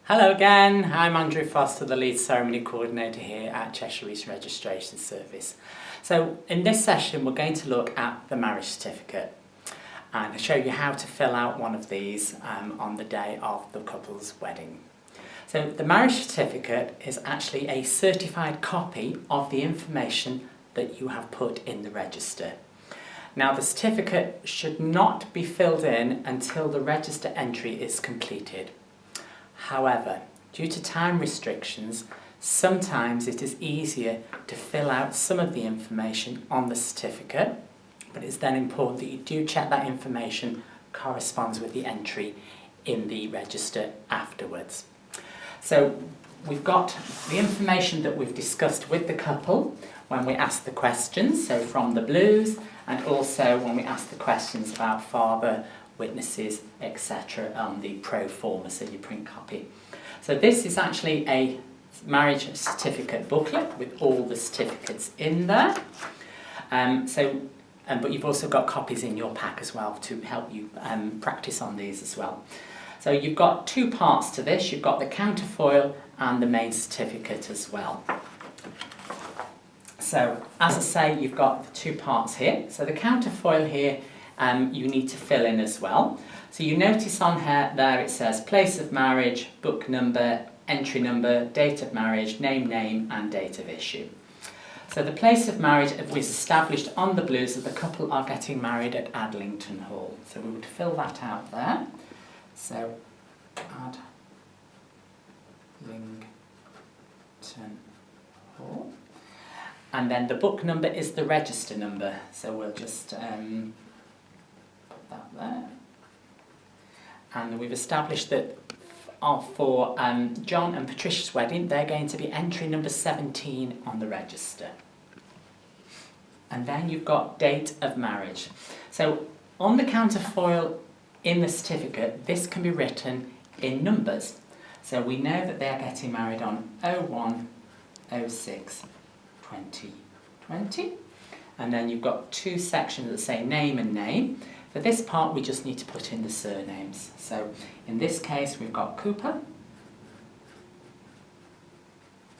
Hello again, I'm Andrew Foster, the lead ceremony coordinator here at Cheshire East Registration Service. So in this session we're going to look at the marriage certificate and show you how to fill out one of these on the day of the couple's wedding. So the marriage certificate is actually a certified copy of the information that you have put in the register. Now the certificate should not be filled in until the register entry is completed. However, due to time restrictions, sometimes it is easier to fill out some of the information on the certificate, but it's then important that you do check that information corresponds with the entry in the register afterwards. So we've got the information that we've discussed with the couple when we ask the questions, so from the blues, and also when we ask the questions about father, witnesses, etc. on the pro forma, so your print copy. So this is actually a marriage certificate booklet with all the certificates in there. But you've also got copies in your pack as well to help you practice on these as well. So you've got two parts to this. You've got the counterfoil and the main certificate as well. So as I say, you've got the two parts here. So the counterfoil here you need to fill in as well. So you notice on here there it says place of marriage, book number, entry number, date of marriage, name and date of issue. So the place of marriage was established on the blues that the couple are getting married at Adlington Hall. So we would fill that out there. So Adlington Hall. And then the book number is the register number. So we'll just that there. And we've established that for John and Patricia's wedding, they're going to be entry number 17 on the register. And then you've got date of marriage. So on the counterfoil in the certificate, this can be written in numbers. So we know that they're getting married on 01/06/2020. And then you've got two sections that say name and name. For this part, we just need to put in the surnames. So in this case, we've got Cooper,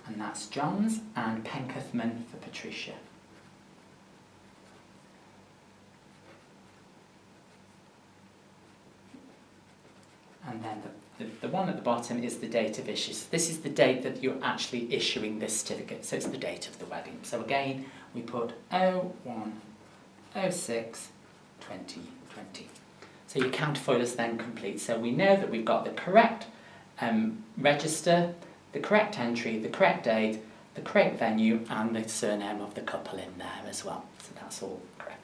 and that's John's, and Penkethman for Patricia. And then the one at the bottom is the date of issue. So this is the date that you're actually issuing this certificate. So it's the date of the wedding. So again, we put 01/06/2020. So your counterfoil is then complete. So we know that we've got the correct register, the correct entry, the correct date, the correct venue, and the surname of the couple in there as well. So that's all correct.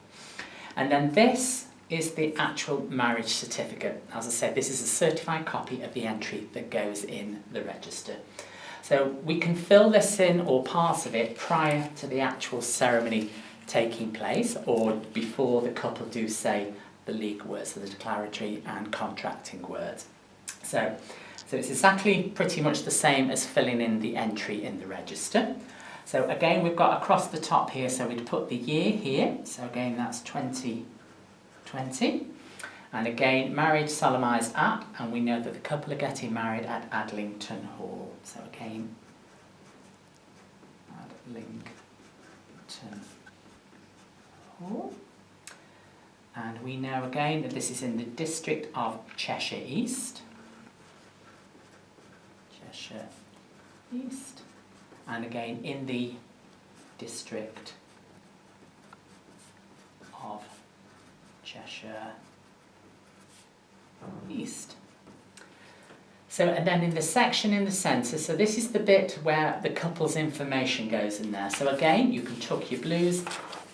And then this is the actual marriage certificate. As I said, this is a certified copy of the entry that goes in the register. So we can fill this in, or parts of it, prior to the actual ceremony taking place, or before the couple do say the legal words, so the declaratory and contracting words. So it's exactly pretty much the same as filling in the entry in the register. So again, we've got across the top here, so we'd put the year here. So again, that's 2020. And again, marriage solemnised at, and we know that the couple are getting married at Adlington Hall. So again, Adlington Hall. And we know again that this is in the district of Cheshire East. Cheshire East. And again in the district of Cheshire East. So, and then in the section in the centre, so this is the bit where the couple's information goes in there. So again, you can tuck your blues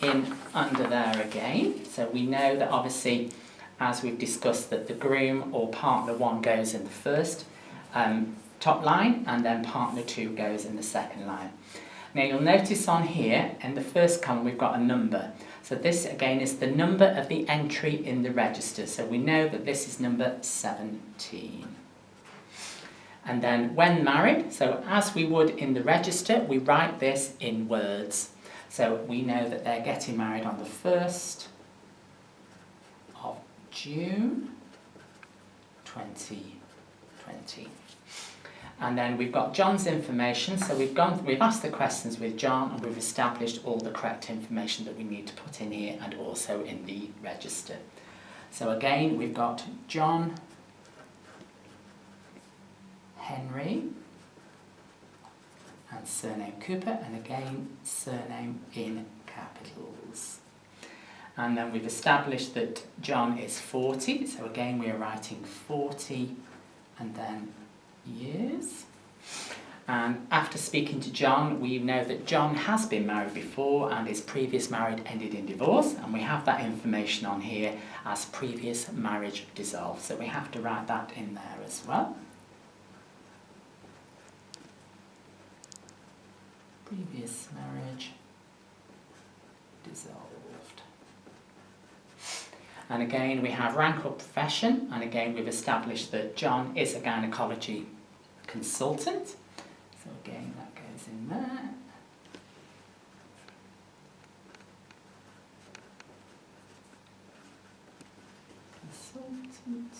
in under there again. So we know that obviously, as we've discussed, that the groom or partner 1 goes in the first top line, and then partner 2 goes in the second line. Now you'll notice on here, in the first column, we've got a number. So this again is the number of the entry in the register. So we know that this is number 17. And then when married, so as we would in the register, we write this in words. So we know that they're getting married on the 1st of June 2020. And then we've got John's information, so we've asked the questions with John and we've established all the correct information that we need to put in here and also in the register. So again, we've got John Henry and surname Cooper, and again surname in capitals. And then we've established that John is 40, so again we are writing 40 and then years. And after speaking to John, we know that John has been married before and his previous marriage ended in divorce, and we have that information on here as previous marriage dissolved, so we have to write that in there as well. Previous marriage dissolved. And again we have rank or profession, and again we've established that John is a gynecology consultant, so again that goes in there. Consultant.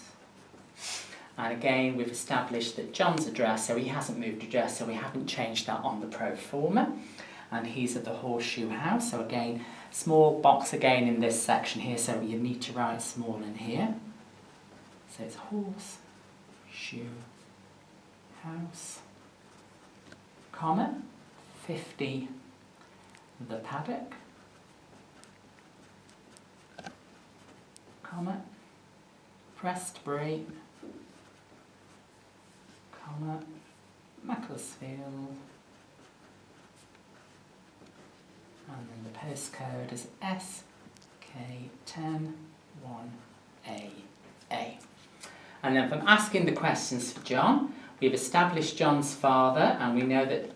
And again we've established that John's address, so he hasn't moved address, so we haven't changed that on the pro forma, and he's at the Horseshoe House, so again small box again in this section here, so you need to write small in here. So it's Horseshoe House, comma, 50 The Paddock, comma, Prestbury, comma, Macclesfield, and then the postcode is SK101AA. And then from asking the questions for John, we've established John's father, and we know that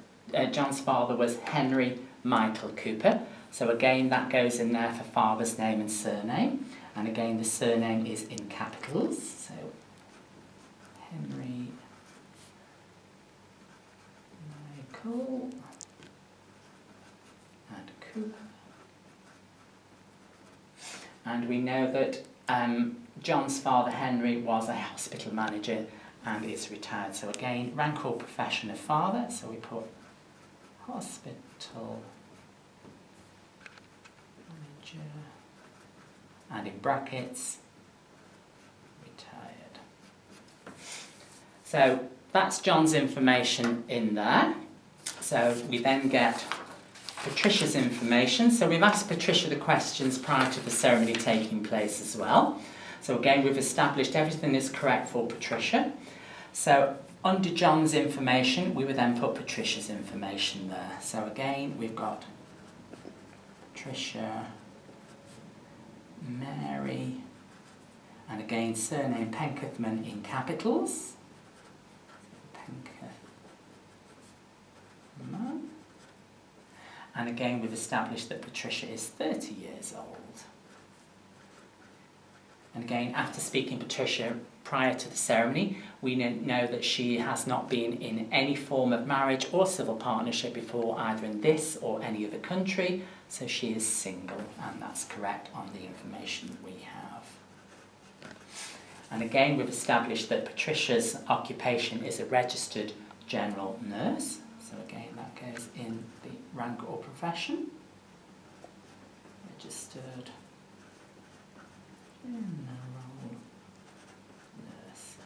John's father was Henry Michael Cooper. So again, that goes in there for father's name and surname. And again, the surname is in capitals. So Henry Michael and Cooper. And we know that John's father Henry was a hospital manager and is retired. So again, rank or profession of father, so we put hospital manager, and in brackets, retired. So that's John's information in there. So we then get Patricia's information. So we've asked Patricia the questions prior to the ceremony taking place as well. So again, we've established everything is correct for Patricia. So under John's information, we would then put Patricia's information there. So again, we've got Patricia, Mary, and again, surname Penkethman in capitals. Penkethman. And again, we've established that Patricia is 30 years old. And again, after speaking to Patricia prior to the ceremony, we know that she has not been in any form of marriage or civil partnership before, either in this or any other country, so she is single, and that's correct on the information that we have. And again, we've established that Patricia's occupation is a registered general nurse, so again, that goes in the rank or profession. Registered general nurse.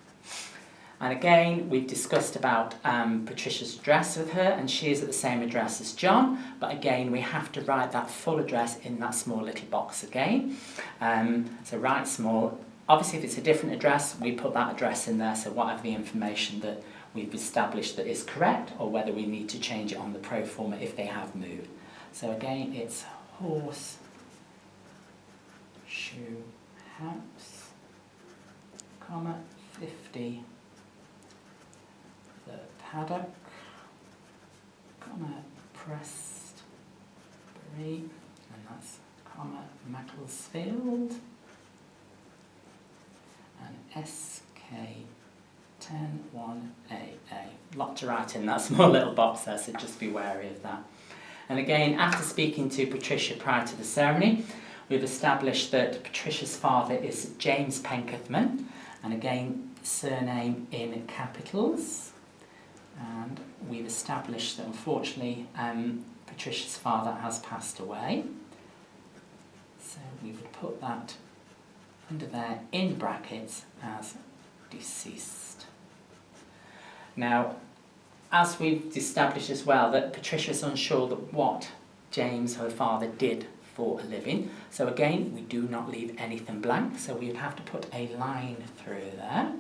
And again, we've discussed about Patricia's address with her, and she is at the same address as John, but again, we have to write that full address in that small little box again. So write small. Obviously, if it's a different address, we put that address in there, so whatever the information that we've established that is correct, or whether we need to change it on the pro forma if they have moved. So again, it's Horseshoe House, comma, 50 The Paddock, comma, Prestbury, and that's comma, Macclesfield, and SK101AA. Lot to write in that small little box there, so just be wary of that. And again, after speaking to Patricia prior to the ceremony, we've established that Patricia's father is James Penkethman, and again, surname in capitals, And we've established that unfortunately Patricia's father has passed away. So we would put that under there in brackets as deceased. Now, as we've established as well that Patricia's unsure that what James, her father, did for a living. So again, we do not leave anything blank, so we would have to put a line through there.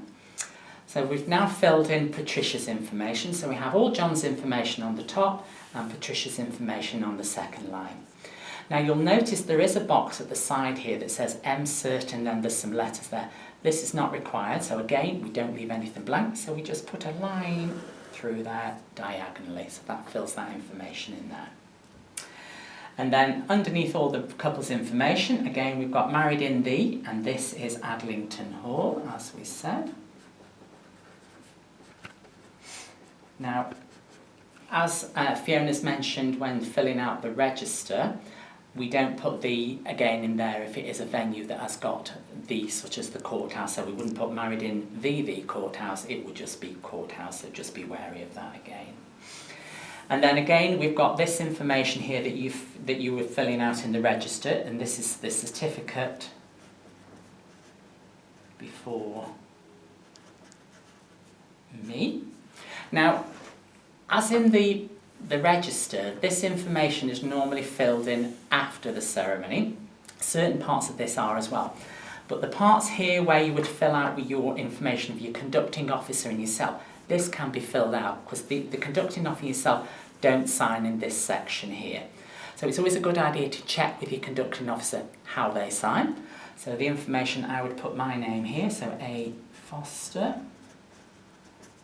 So we've now filled in Patricia's information, so we have all John's information on the top and Patricia's information on the second line. Now you'll notice there is a box at the side here that says MCert and then there's some letters there. This is not required, so again, we don't leave anything blank, so we just put a line through there diagonally, so that fills that information in there. And then underneath all the couple's information, again we've got married in the, and this is Adlington Hall, as we said. Now, as Fiona's mentioned when filling out the register, we don't put the again in there if it is a venue that has got the, such as the courthouse, so we wouldn't put married in the courthouse, it would just be courthouse, so just be wary of that again. And then again, we've got this information here that you were filling out in the register, and this is the certificate before me. Now, as in the register, this information is normally filled in after the ceremony. Certain parts of this are as well. But the parts here where you would fill out with your information of your conducting officer and yourself, this can be filled out because the conducting officer yourself don't sign in this section here. So it's always a good idea to check with your conducting officer how they sign. So the information, I would put my name here, so A. Foster,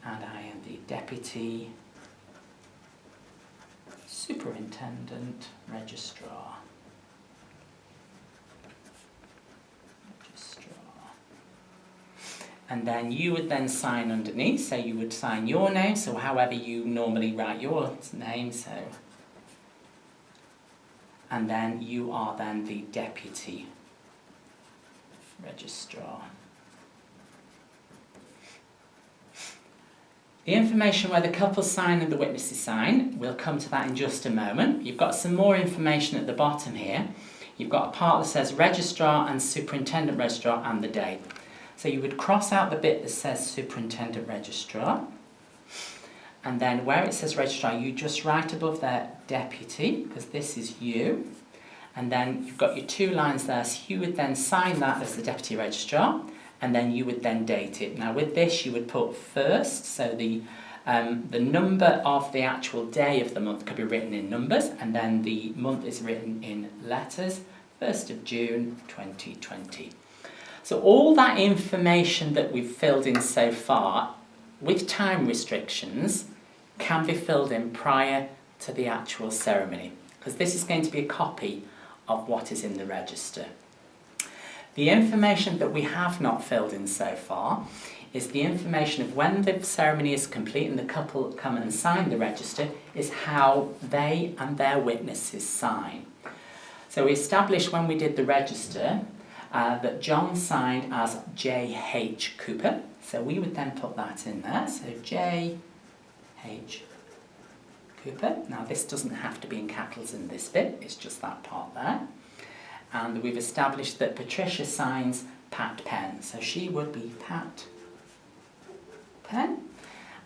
and I am the Deputy Superintendent Registrar. And then you would then sign underneath, so you would sign your name, so however you normally write your name, so. And then you are then the Deputy Registrar. The information where the couple sign and the witnesses sign, we'll come to that in just a moment. You've got some more information at the bottom here. You've got a part that says Registrar and Superintendent Registrar and the date. So you would cross out the bit that says Superintendent Registrar, and then where it says Registrar, you just write above there Deputy, because this is you, and then you've got your two lines there, so you would then sign that as the Deputy Registrar, and then you would then date it. Now with this you would put first, so the number of the actual day of the month could be written in numbers, and then the month is written in letters, 1st of June 2020. So all that information that we've filled in so far, with time restrictions, can be filled in prior to the actual ceremony, because this is going to be a copy of what is in the register. The information that we have not filled in so far is the information of when the ceremony is complete and the couple come and sign the register, is how they and their witnesses sign. So we established when we did the register that John signed as J.H. Cooper, so we would then put that in there, so J.H. Cooper. Now this doesn't have to be in capitals in this bit, it's just that part there. And we've established that Patricia signs Pat Penn, so she would be Pat Penn.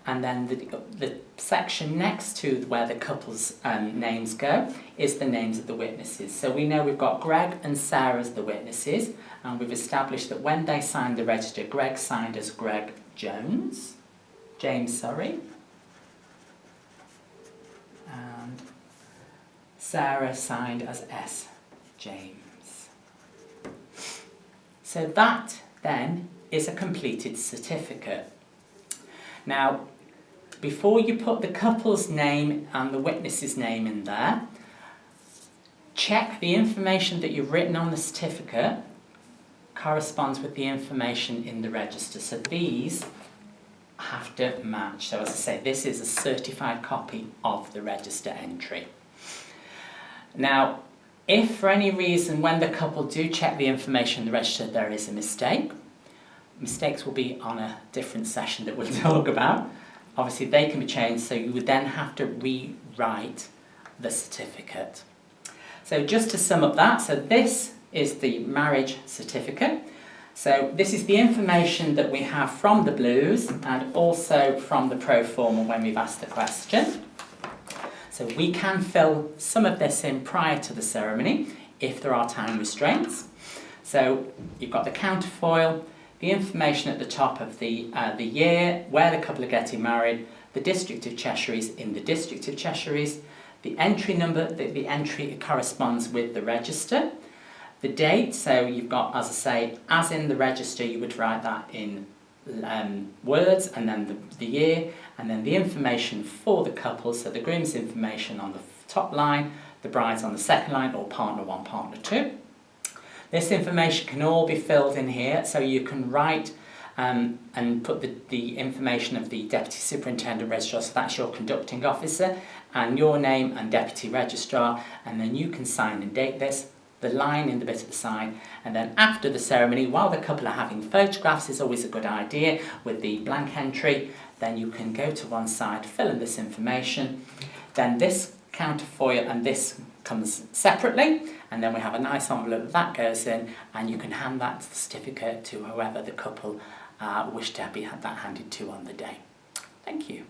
And then the section next to where the couple's names go is the names of the witnesses. So we know we've got Greg and Sarah as the witnesses, and we've established that when they signed the register, Greg signed as Greg James, and Sarah signed as S. James. So that then is a completed certificate. Now, before you put the couple's name and the witness's name in there, check the information that you've written on the certificate corresponds with the information in the register. So these have to match. So as I say, this is a certified copy of the register entry. Now, if for any reason when the couple do check the information in the register there is a mistake, mistakes will be on a different session that we'll talk about. obviously they can be changed, so you would then have to rewrite the certificate. So just to sum up that, so this is the marriage certificate. So this is the information that we have from the blues and also from the pro forma when we've asked the question. So we can fill some of this in prior to the ceremony if there are time restraints. So you've got the counterfoil, the information at the top of the year, where the couple are getting married, the district of Cheshire is in the district of Cheshire is, the entry number, the entry corresponds with the register, the date, so you've got, as I say, as in the register, you would write that in words, and then the year, and then the information for the couple, so the groom's information on the top line, the bride's on the second line, or partner 1, partner 2. This information can all be filled in here, so you can write and put the information of the Deputy Superintendent Registrar, so that's your conducting officer, and your name and Deputy Registrar, and then you can sign and date this, the line in the bit at the side, and then after the ceremony, while the couple are having photographs, is always a good idea with the blank entry, then you can go to one side, fill in this information, then this counterfoil and this comes separately, and then we have a nice envelope that goes in, and you can hand that certificate to whoever the couple wish to have that handed to on the day. Thank you.